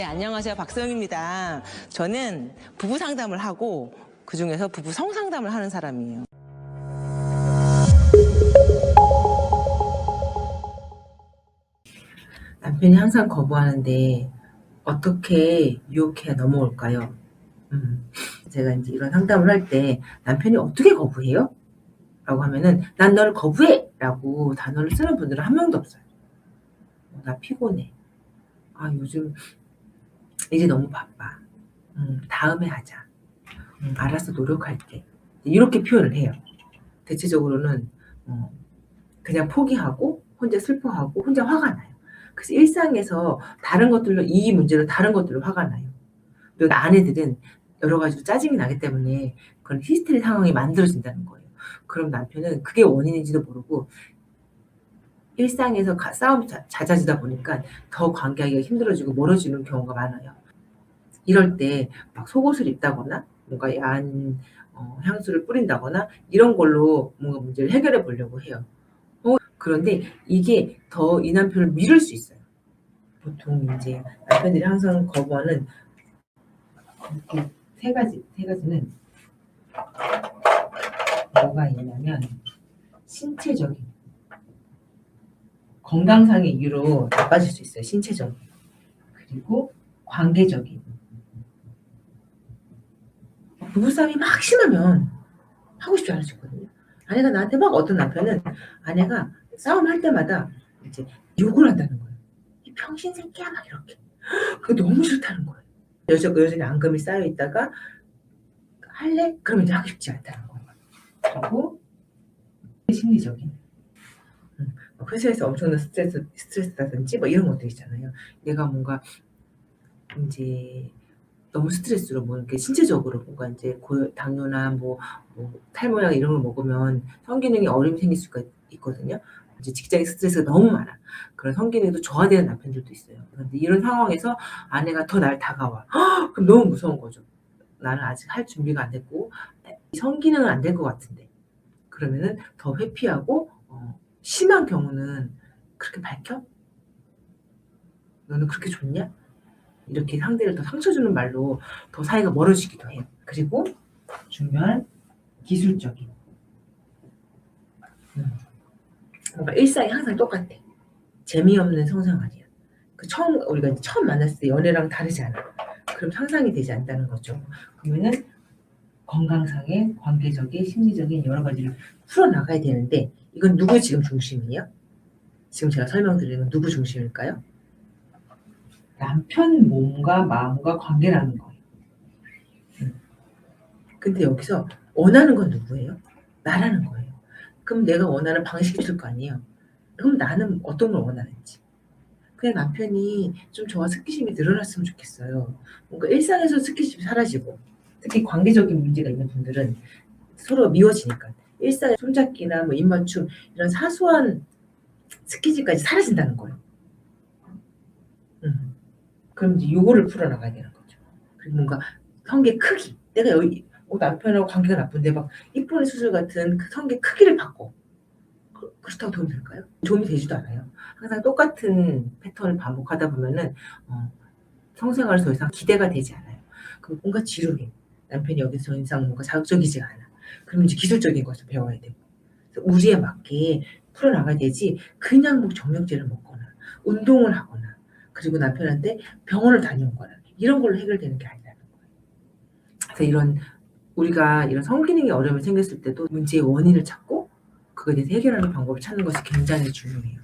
네, 안녕하세요. 박서영입니다. 저는 부부 상담을 하고 그중에서 부부 성상담을 하는 사람이에요. 남편이 항상 거부하는데 어떻게 유혹해야 넘어올까요? 제가 이제 이런 상담을 할 때 남편이 어떻게 거부해요? 라고 하면은 난 너를 거부해! 라고 단어를 쓰는 분들은 한 명도 없어요. 나 피곤해. 요즘 일이 너무 바빠. 다음에 하자. 알아서 노력할게. 이렇게 표현을 해요. 대체적으로는 그냥 포기하고 혼자 슬퍼하고 혼자 화가 나요. 그래서 일상에서 다른 것들로 이 문제로 다른 것들로 화가 나요. 그리고 아내들은 여러 가지로 짜증이 나기 때문에 그런 히스테리 상황이 만들어진다는 거예요. 그럼 남편은 그게 원인인지도 모르고 일상에서 싸움이 잦아지다 보니까 더 관계하기가 힘들어지고 멀어지는 경우가 많아요. 이럴 때 막 속옷을 입다거나 뭔가 야한 향수를 뿌린다거나 이런 걸로 뭔가 문제를 해결해 보려고 해요. 그런데 이게 더 이 남편을 미룰 수 있어요. 보통 이제 남편들이 항상 거부하는 이렇게 세 가지는 뭐가 있냐면 신체적인 건강상의 이유로 나빠질 수 있어요. 신체적인 그리고 관계적인 부부싸움이 막 심하면 하고 싶지 않을 수 있거든요. 아내가 나한테 막 어떤 남편은 아내가 싸움할 때마다 이제 욕을 한다는 거예요. 이 병신 새끼야 막 이렇게. 그게 너무 싫다는 거예요. 여전히 앙금이 쌓여 있다가 할래? 그러면 이제 하고 싶지 않다는 거예요. 그리고 심리적인 회사에서 엄청난 스트레스라든지 뭐 이런 것들 있잖아요. 내가 뭔가 이제 너무 스트레스로 뭐 이렇게 신체적으로 뭔가 이제 당뇨나 뭐 탈모약 이런 걸 먹으면 성기능에 어려움이 생길 수가 있거든요. 이제 직장의 스트레스가 너무 많아. 그런 성기능도 저하되는 남편들도 있어요. 그런데 이런 상황에서 아내가 더 날 다가와. 그럼 너무 무서운 거죠. 나는 아직 할 준비가 안 됐고 성기능은 안 될 것 같은데. 그러면은 더 회피하고 심한 경우는 그렇게 밝혀? 너는 그렇게 좋냐? 이렇게 상대를 더 상처 주는 말로 더 사이가 멀어지기도 해요. 그리고 중요한 기술적인 뭔가 일상이 항상 똑같아. 재미없는 성생활이야. 우리가 처음 만났을 때 연애랑 다르지 않아. 그럼 상상이 되지 않는다는 거죠. 그러면은 건강상의 관계적인 심리적인 여러 가지를 풀어나가야 되는데 이건 누구 지금 중심이에요? 지금 제가 설명드리는 건 누구 중심일까요? 남편 몸과 마음과 관계라는 거예요. 근데 여기서 원하는 건 누구예요? 나라는 거예요. 그럼 내가 원하는 방식이 있을 거 아니에요. 그럼 나는 어떤 걸 원하는지. 그냥 남편이 좀 저와 스킨십이 늘어났으면 좋겠어요. 뭔가 일상에서 스킨십이 사라지고 특히 관계적인 문제가 있는 분들은 서로 미워지니까 일상의 손잡기나 뭐 입맞춤 이런 사소한 스킨십까지 사라진다는 거예요. 그럼 이제 요거를 풀어나가야 되는 거죠. 그리고 뭔가 성의 크기. 내가 여기 남편하고 관계가 나쁜데 막 이쁜이 수술 같은 그 성의 크기를 바꿔. 그렇다고 도움이 될까요? 도움이 되지도 않아요. 항상 똑같은 패턴을 반복하다 보면은 성생활에 더 이상 기대가 되지 않아요. 그럼 뭔가 지루해. 남편이 여기서 더 이상 뭔가 자극적이지 않아. 그럼 이제 기술적인 것을 배워야 되고. 우리에 맞게 풀어나가야 되지 그냥 뭐 정력제를 먹거나 운동을 하거나 그리고 남편한테 병원을 다녀오거나 이런 걸로 해결되는 게 아니라는 거예요. 그래서 우리가 이런 성기능에 어려움이 생겼을 때도 문제의 원인을 찾고 그거에 대해서 해결하는 방법을 찾는 것이 굉장히 중요해요.